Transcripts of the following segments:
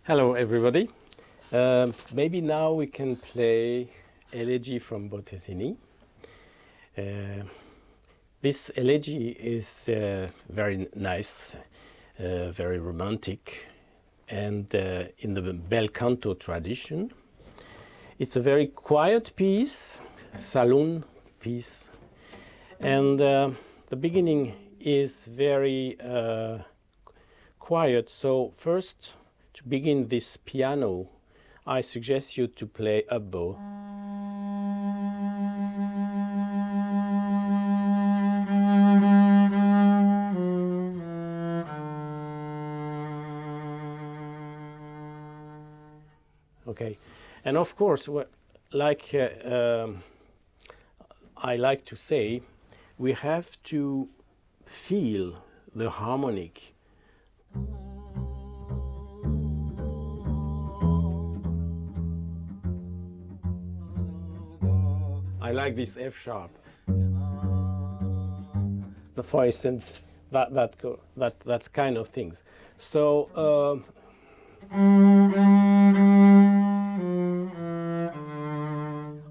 Hello everybody. Maybe now we can play Elegy from Bottesini. This Elegy is very nice, very romantic, and in the bel canto tradition. It's a very quiet piece, saloon piece, and the beginning is very quiet. So first, to begin this piano, I suggest you to play up bow. Okay, and of course, like I like to say, we have to feel the harmonic. I like this F sharp. For instance, that kind of things. So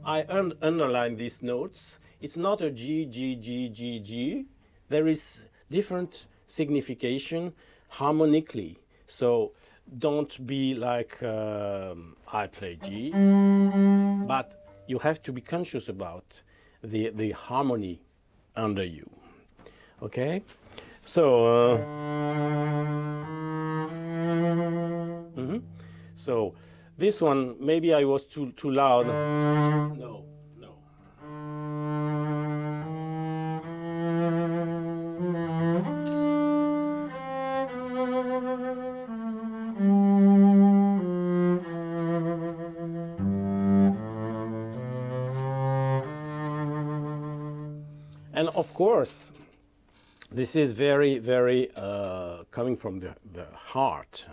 I underline these notes. It's not a G, G, G, G, G. There is different signification harmonically. So don't be like I play G, but you have to be conscious about the harmony under you. Okay? So so this one, maybe I was too loud. No. And of course, this is very, very coming from the heart.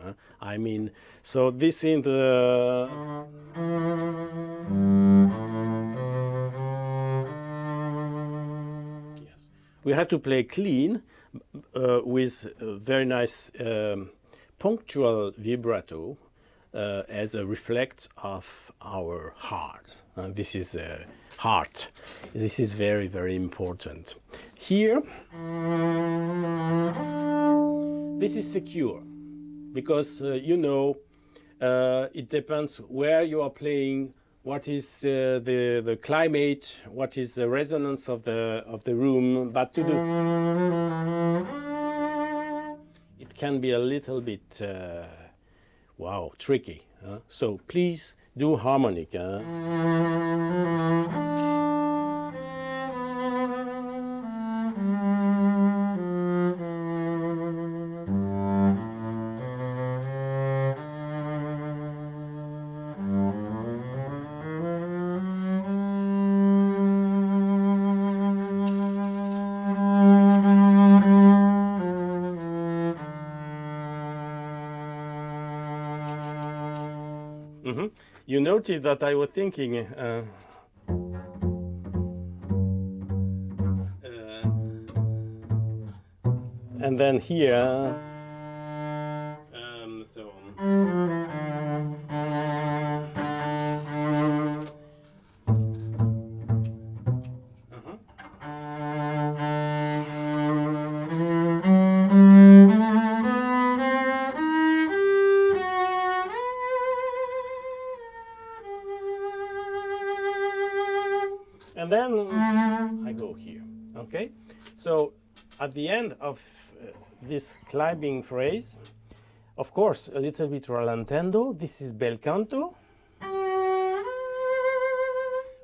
I mean, so this in the yes, we have to play clean with a very nice punctual vibrato as a reflect of our heart. This is heart. This is very, very important. Here, this is secure because it depends where you are playing, what is the climate, what is the resonance of the room. But to do it can be a little bit tricky. So please do harmonic. You noticed that I was thinking and then here so and then I go here. Okay, so at the end of this climbing phrase, of course, a little bit rallentando. This is bel canto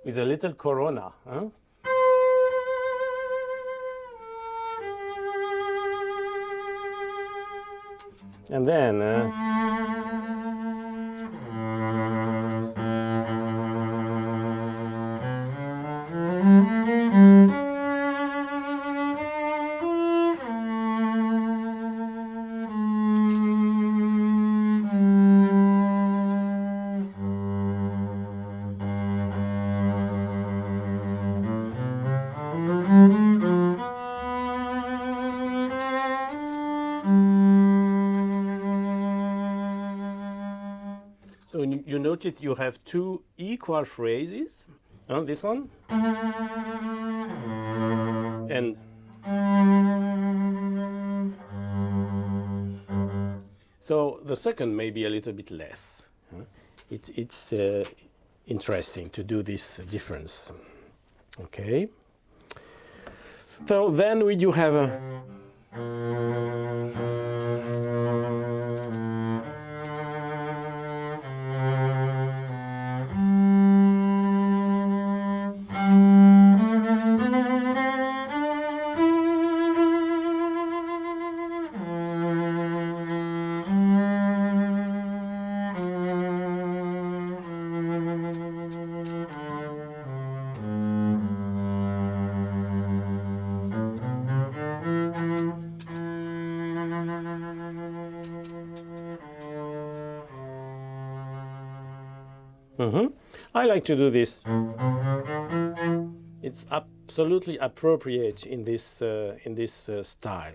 with a little corona. And then So you notice you have two equal phrases. This one and so the second may be a little bit less. It's interesting to do this difference. Okay. So then we do have a I like to do this. It's absolutely appropriate in this style.